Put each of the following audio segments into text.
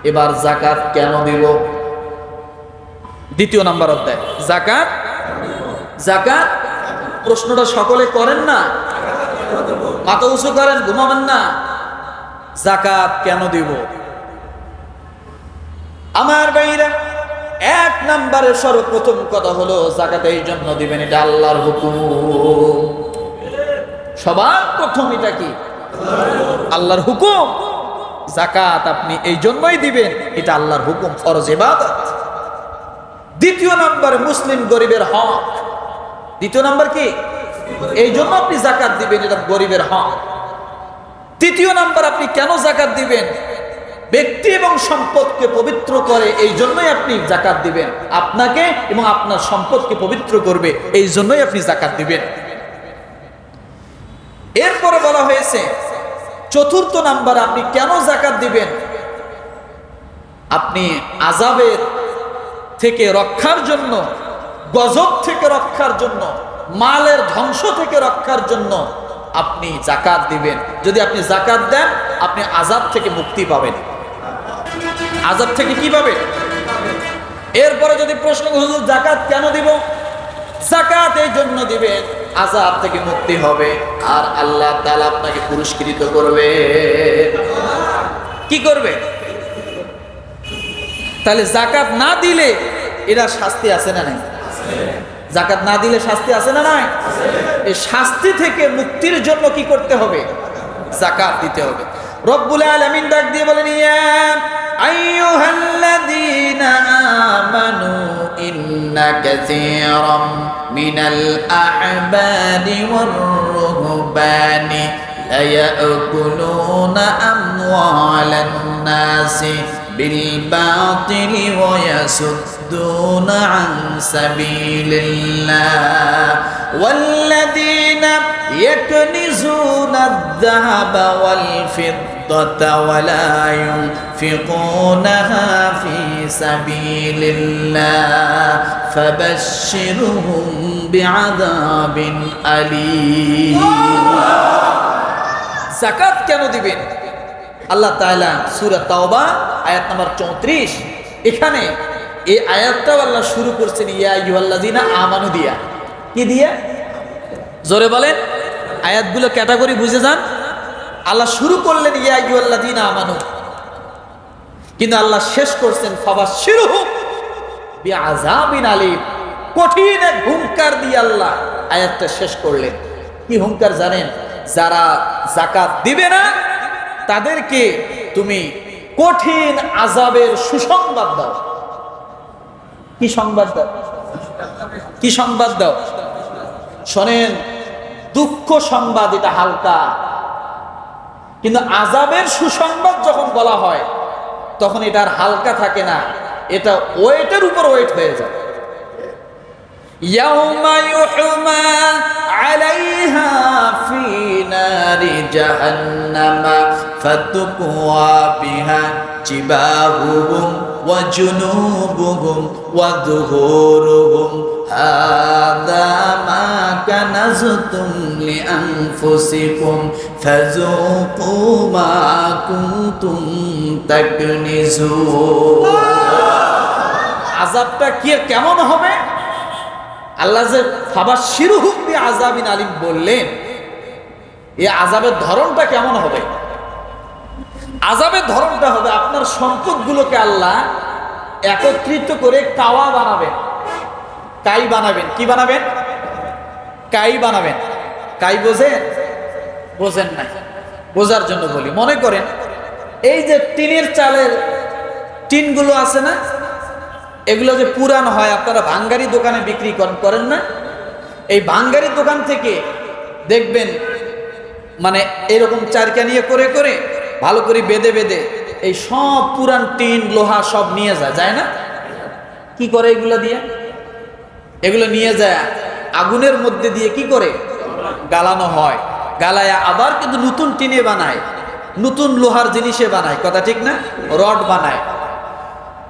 এবার যাকাত কেন দিব? দ্বিতীয় নাম্বার অধ্যায় যাকাত। যাকাত প্রশ্নটা সকলে করেন না, মাথা উঁচু করেন, ঘুমাবেন না। যাকাত কেন দিব? আমার ভাইরা, এক নম্বরের সর্বপ্রথম কথা হলো যাকাত এই জন্য দিবেন, এটা আল্লাহর হুকুম। সবার প্রথম এটা কি? আল্লাহর হুকুম। যাকাত আপনি এই জন্যই দিবেন, এটা আল্লাহর হুকুম, ফরজ ইবাদত। দ্বিতীয় নম্বর মুসলিম গরিবের হক। দ্বিতীয় নম্বর কি? এই জন্য আপনি যাকাত দিবেন, এটা গরিবের হক। তৃতীয় নম্বর, আপনি কেন যাকাত দিবেন? ব্যক্তি এবং সম্পদকে পবিত্র করে, এই জন্যই আপনি যাকাত দিবেন। আপনাকে এবং আপনার সম্পদকে পবিত্র করবে, এই জন্যই আপনি যাকাত দিবেন। এরপরে বলা হয়েছে চতুর্থ নাম্বার, আপনি কেন যাকাত দিবেন? আপনি আযাবের থেকে রক্ষার জন্য, গজব থেকে রক্ষার জন্য, মালের ধ্বংস থেকে রক্ষার জন্য আপনি যাকাত দিবেন। যদি আপনি যাকাত দেন, আপনি আযাব থেকে মুক্তি পাবেন। আযাব থেকে কি পাবেন? এরপরে যদি প্রশ্ন, হুজুর যাকাত কেন দিব? যাকাত এই জন্য দিবেন, আযাব থেকে মুক্তি হবে আর আল্লাহ তাআলা আপনাকে পুরস্কৃত করবে। কি করবে? তাহলে যাকাত না দিলে এরা শাস্তি আছে না নাই? যাকাত না দিলে শাস্তি আছে না নাই? এই শাস্তি থেকে মুক্তির জন্য কি করতে হবে? যাকাত দিতে হবে। রব্বুল আলামিন ডাক দিয়ে বলেন, ইয়া আইয়ুহাল্লাযীনা আমানু ইন্না কাসীরাম মিনাল আহবারি ওয়ার রুহবানি লা ইয়াকুলুনা আমওয়ালান নাসি বিল বাতিলি ওয়া ইয়াসুদ্দুনা আন সাবিলিল্লাহ ওয়াল্লাযীনা ইয়াকনিজুনা আয-যাহাবা ওয়াল ফিদ্দাতা ওয়া লা ইউনফিকুনাহা ফি সাবিলিল্লাহ ফাবাশশিরহুম বিআযাবিন আলীম। যাকাত কেন দিবেন? আল্লাহ তাআলা সূরা তাওবা আয়াত নাম্বার 34, এখানে এই আয়াতটাও আল্লাহ শুরু করছেন ইয়া আইয়ুহাল্লাযীনা আমানু দিয়া। কি দিয়া? জোরে বলেন। আয়াতগুলো ক্যাটাগরি বুঝে যান। আল্লাহ শুরু করলেন ইয়া আইয়ুহাল্লাযীনা আমানু, কিন্তু আল্লাহ শেষ করছেন ফাবাশশিরহুম বিআযাবিন আলীম। কঠিন এক হুঙ্কার দিয়ে আল্লাহ আয়াতটা শেষ করলেন। কি হুঙ্কার জানেন? যারা যাকাত দিবে না তাদেরকে তুমি কঠিন আযাবের সুসংবাদ দাও। কি সংবাদ দাও? কি সংবাদ দাও? শোনেন, দুঃখ সংবাদ এটা হালকা, কিন্তু আযাবের সুসংবাদ যখন বলা হয় তখন এটা আর হালকা থাকে না, এটা ওয়েটের উপর ওয়েট হয়ে যায়। ইয়াউমা ইউহমা আলাইহা ফি নারি জাহান্নামা ফাতুকওয়া বিহা জিবাহুহুম ওয়া জুনুবুহুম ওয়া যুহুরুহুম হাযা মা কানাজতুম লিআনফুসিকুম ফাযুকু মা কুনতুম তাকনিজুন। আযাবটা কি কেমন হবে? আল্লাহ যে ফাবাশশিরহুম বিআযাবিন আলীম বললেন, এই আযাবের ধরনটা কেমন হবে? আযাবের ধরনটা হবে আপনার সম্পদগুলোকে আল্লাহ একত্রিত করে কাওয়া বানাবেন, কাই বানাবেন। কি বানাবেন? কাই বানাবেন। কাই বোঝেন? বোঝেন না, বোঝার জন্য বলি। মনে করেন এই যে টিনের চালের টিনগুলো আছে না, এগুলো যে পুরান হয়, আপনারা ভাঙ্গারি দোকানে বিক্রি করেন না? এই ভাঙ্গারি দোকান থেকে দেখবেন মানে এরকম চারকা নিয়ে করে করে ভালো করে বেঁধে বেঁধে এই সব পুরান টিন লোহা সব নিয়ে যায় না? কি করে এগুলো দিয়ে? এগুলো নিয়ে যায় আগুনের মধ্যে দিয়ে কি করে গালানো হয়। গালায় আবার কিন্তু নতুন টিনে বানায়, নতুন লোহার জিনিসে বানায়। কথা ঠিক না? রড বানায়।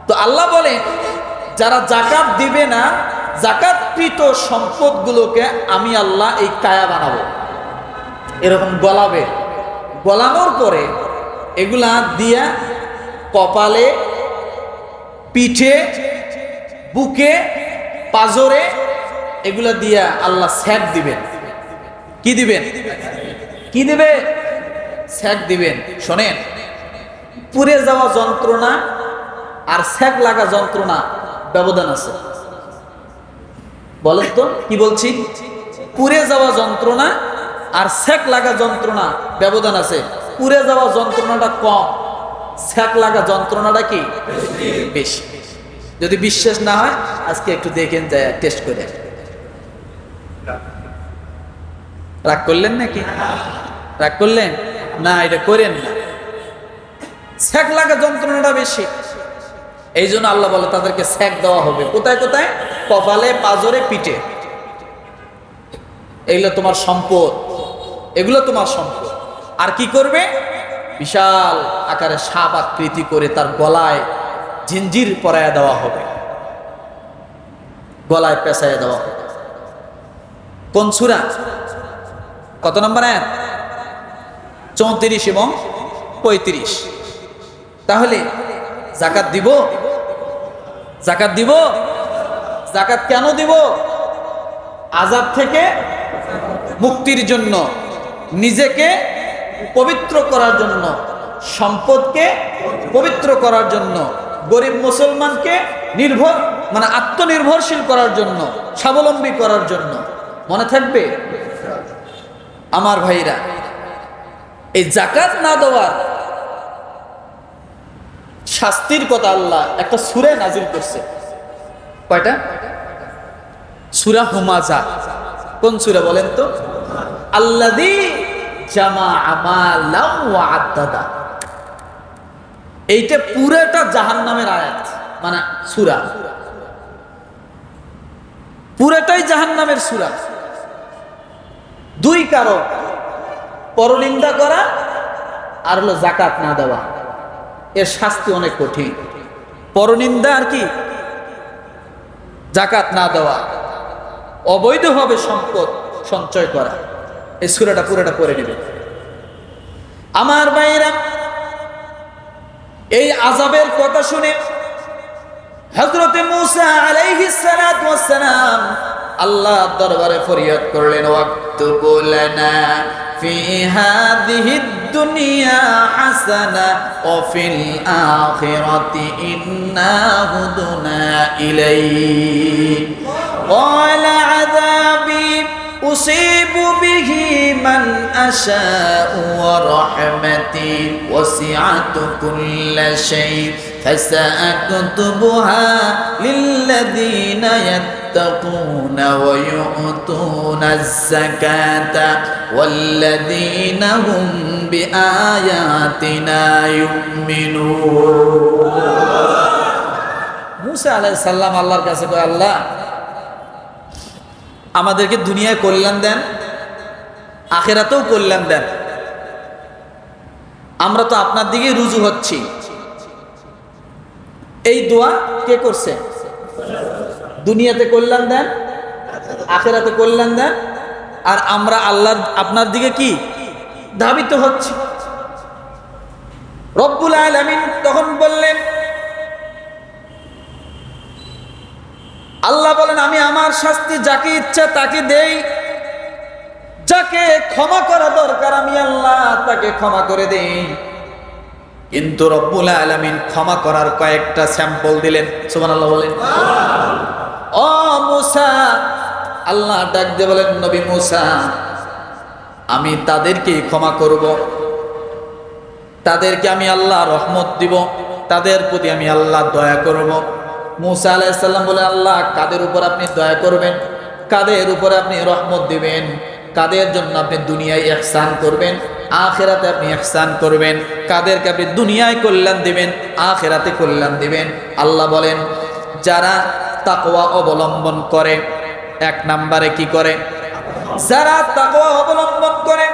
তো আল্লাহ বলে যারা যাকাত দিবে না, যাকাতকৃত সম্পদগুলোকে আমি আল্লাহ এই কায়া বানাবো, এরকম গলাবে। গলানোর পরে এগুলা দিয়া কপালে, পিঠে, বুকে, পাজরে এগুলা দিয়া আল্লাহ ছ্যাক দিবেন। কি দিবেন? কি দিবে? ছ্যাক দিবেন। শোনেন, পুড়ে যাওয়া যন্ত্রণা আর ছ্যাক লাগা যন্ত্রণা ব্যবধান আছে। বলেন তো কি বলছি? পুড়ে যাওয়া যন্ত্রণা আর ছ্যাক লাগা যন্ত্রণা ব্যবধান আছে। পুড়ে যাওয়া যন্ত্রণাটা কম, ছ্যাক লাগা যন্ত্রণাটা কি বেশি। যদি বিশ্বাস না হয় আজকে একটু দেখেন, যায় টেস্ট করে। রাগ করলেন নাকি? রাগ করলেন না? এটা করেন না। ছ্যাক লাগা যন্ত্রণাটা বেশি, এই জন্য আল্লাহ বলে তাদেরকে ছ্যাক দেওয়া হবে। কোথায় কোথায়? কপালে, পাজরে, পিঠে। এগুলো তোমার সম্পদ, এগুলো তোমার সম্পদ। আর কি করবে? বিশাল আকারে সাপ আকৃতি করে তার গলায় জিঞ্জির পরাইয়া দেওয়া হবে, গলায় পেঁচাইয়া দেওয়া হবে। কোন সূরা? কত নম্বর আয়াত? 34 এবং 35। তাহলে যাকাত দিব? যাকাত দিব? যাকাত কেন দিব? আযাব থেকে মুক্তির জন্য, নিজেকে পবিত্র করার জন্য, সম্পদকে পবিত্র করার জন্য, গরিব মুসলমানকে আত্মনির্ভরশীল করার জন্য, স্বাবলম্বী করার জন্য। মনে থাকবে আমার ভাইরা, এই যাকাত না দেওয়ার শাস্তির কথা আল্লাহ একটা সূরা নাজিল করছে। কয়টা? সূরা হুমাযা। কোন সূরা বলেন তো? আল্লাযী জামাআ মালান ওয়া আদ্দাদা। এইটা পুরোটা জাহান্নামের আয়াত, মানে সূরা পুরোটাই জাহান্নামের সূরা। দুই কারণ, পরনিন্দা করা আর হলো যাকাত না দেওয়া। এর শাস্তি অনেক কঠিন। পরনিন্দা আর কি? যাকাত না দেওয়া, অবৈধভাবে সম্পদ সঞ্চয় করা। এই সূরাটা পুরোটা পড়ে নেবে আমার ভাইরা। এই আযাবের কথা শুনে হযরত মূসা আলাইহিস সালাতু ওয়াস সালাম আল্লাহর দরবারে ফরিয়াদ করলেন, ওয়াক্তুব লানা ফি হাযিহিদ দুনিয়া হাসানা ওয়া ফিল আখিরাতি ইন্না হুদনা ইলাইক ক্বালা আযাবি উসিবু বিহি মান আশাউ ওয়া রাহমাতি ওয়াসিআত কুল্লা শাই ফাসাআকতুবুহা লিল্লাযীনা ইয়াত্তাকুনা ওয়া ইউতুনাজ যাকাতা ওয়াল্লাযীনা হুম বিআয়াতিনা ইউমিনুন। মূসা আলাইহিস সালাম আল্লাহর কাছে কয়, আল্লাহ আমাদেরকে দুনিয়ায় কল্যাণ দেন, আখিরাতেও কল্যাণ দেন। আমরা তো আপনার দিকে রুজু হচ্ছি। এই দোয়া কে করছে? দুনিয়াতে কল্যাণ দেন, আখিরাতে কল্যাণ দেন। আর আমরা আপনার দিকে কি ধাবিত হচ্ছি। রব্বুল আলামিন তখন বললেন, আল্লাহ বলেন, আমি আমার শাস্তি যাকে ইচ্ছা তাকে দেই, যাকে ক্ষমা করা দরকার আমি আল্লাহ তাকে ক্ষমা করে দেই। কিন্তু রব্বুল আলামিন ক্ষমা করার কয়েকটা স্যাম্পল দিলেন। সুবহানাল্লাহ বলেন। ও মূসা, আল্লাহ ডাক দিয়ে বলেন, নবী মূসা, আমি তাদেরকে ক্ষমা করব, তাদেরকে আমি আল্লাহ রহমত দিব, তাদের প্রতি আমি আল্লাহ দয়া করব। মূসা আলাইহিস সালাম বলে, আল্লাহ কাদের উপর আপনি দয়া করবেন, কাদের উপর আপনি রহমত দিবেন, কাদের জন্য আপনি দুনিয়ায় ইহসান করবেন, আখিরাতে আপনি ইহসান করবেন, কাদেরকে আপনি দুনিয়ায় কল্যাণ দিবেন, আখিরাতে কল্যাণ দিবেন। আল্লাহ বলেন, যারা তাকওয়া অবলম্বন করে। এক নম্বরে কি করে? যারা তাকওয়া অবলম্বন করে।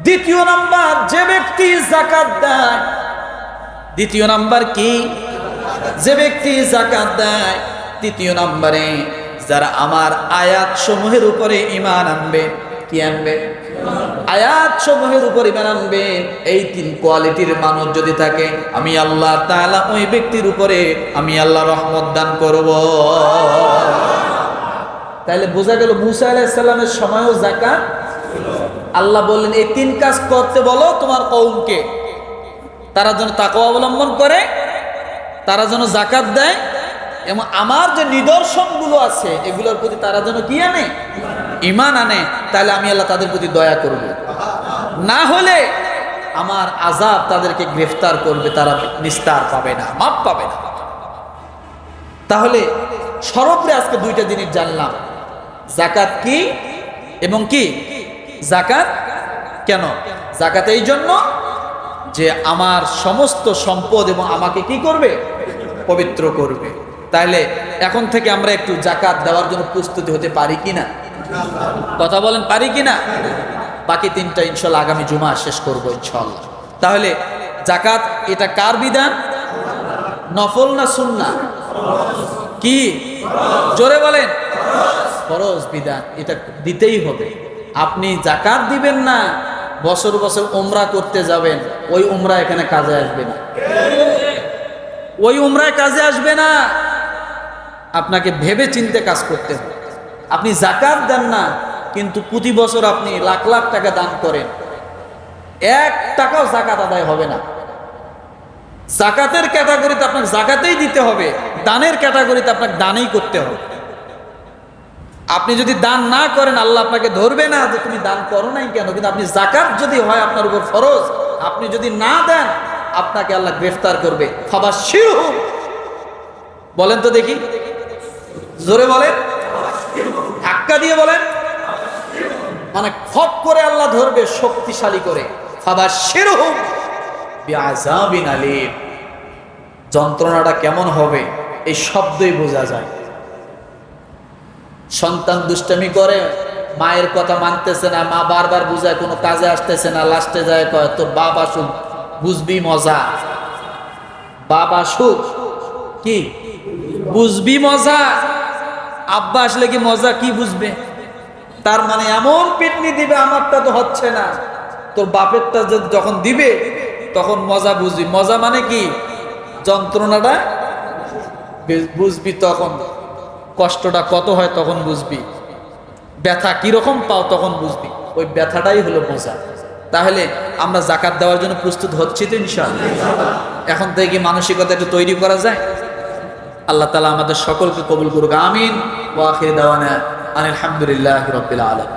দ্বিতীয় নাম্বার, যে ব্যক্তি যাকাত দেয়। দ্বিতীয় নাম্বার কি? যে ব্যক্তি যাকাত দেয়। তৃতীয় নম্বরে, যারা আমার আয়াত সমূহের উপরে ঈমান আনবে। কি আনবে? আয়াত সমূহের উপর ঈমান আনবেন। এই 3 কোয়ালিটির মানুষ যদি থাকে, আমি আল্লাহ তাআলা ওই ব্যক্তির উপরে আমি আল্লাহ রহমত দান করব। তাহলে বোঝা গেল মুসা আলাইহিস সালামের সময়ও যাকাত। আল্লাহ বললেন এই 3 কাজ করতে বলো তোমার কওমকে, তারা যেন তাকওয়া অবলম্বন করে, তারা যেন যাকাত দেয়, এবং আমার যে নিদর্শনগুলো আছে এগুলোর প্রতি তারা যেন কি আনে, ঈমান আনে। তাহলে আমি আল্লাহ তাদের প্রতি দয়া করব। না হলে আমার আযাব তাদেরকে গ্রেফতার করবে, তারা নিস্তার পাবে না, মাপ পাবে না। তাহলে সর্বোপরি আজকে 2টা জিনিস জানলাম, যাকাত কি এবং কি যাকাত কেন। যাকাত এই জন্য যে আমার সমস্ত সম্পদ এবং আমাকে কি করবে, পবিত্র করবে। তাহলে এখন থেকে আমরা একটু যাকাত দেওয়ার জন্য প্রস্তুতি হতে পারি কিনা, কথা বলেন, পারি কিনা? বাকি 3টা ইনশাআল্লাহ আগামী জুমা শেষ করব ইনশাআল্লাহ। তাহলে যাকাত এটা কার বিধান? নফল না সুন্নাহ? কি জোরে বলেন? ফরজ বিধান, এটা দিতেই হবে। আপনি যাকাত দিবেন না, বছর বছর উমরা করতে যাবেন, ওই উমরা এখানে কাজে আসবে না, ওই উমরায় কাজে আসবে না। আপনাকে ভেবে চিন্তে কাজ করতে হবে। আপনি যাকাত দেন না, কিন্তু প্রতি বছর আপনি লাখ লাখ টাকা দান করেন, 1 টাকাও যাকাত আদায় হবে না। যাকাতের ক্যাটাগরিতে আপনাকে যাকাতেই দিতে হবে, দানের ক্যাটাগরিতে আপনাকে দানই করতে হবে। আপনি যদি দান না করেন আল্লাহ আপনাকে ধরবে না যে তুমি দান করো নাই কেন, কিন্তু আপনি যাকাত যদি হয় আপনার উপর ফরজ, আপনি যদি না দেন আপনাকে আল্লাহ গ্রেফতার করবে। ফাবাশশিরহুম, বলেন তো দেখি, জোরে বলেন, ধাক্কা দিয়ে বলেন, মানে খপ করে আল্লাহ ধরবে, শক্তিশালী করে। ফাবাশশিরহুম বিআযাবিন আলীম, যন্ত্রণাটা কেমন হবে এই শব্দই বোঝা যায়। সন্তান দুষ্টামি করে, মায়ের কথা মানতেছে না, মা বারবার বুঝায়, কোনো কাজে আসতেছে না, লাস্টে যায় কয় তোর বাপ আসুক বুঝবি মজা। বাপ আসুক কি বুঝবি মজা, আব্বা আসলে কি মজা কি বুঝবে? তার মানে এমন পিটনি দিবে, আমারটা তো হচ্ছে না, তোর বাপেরটা যখন দিবে তখন মজা বুঝবি। মজা মানে কি? যন্ত্রণাটা বুঝবি, তখন কষ্টটা কত হয় তখন বুঝবি, ব্যথা কিরকম পাও তখন বুঝবি, ওই ব্যথাটাই হলো মজা। তাহলে আমরা যাকাত দেওয়ার জন্য প্রস্তুত হচ্ছি তো ইনশাআল্লাহ। এখন থেকে মানসিকতা একটু তৈরি করা যায়। আল্লাহ তাআলা আমাদের সকলকে কবুল করুক, আমিন। ওয়া আখির দাওয়ানা আলহামদুলিল্লাহি রাব্বিল আলামিন।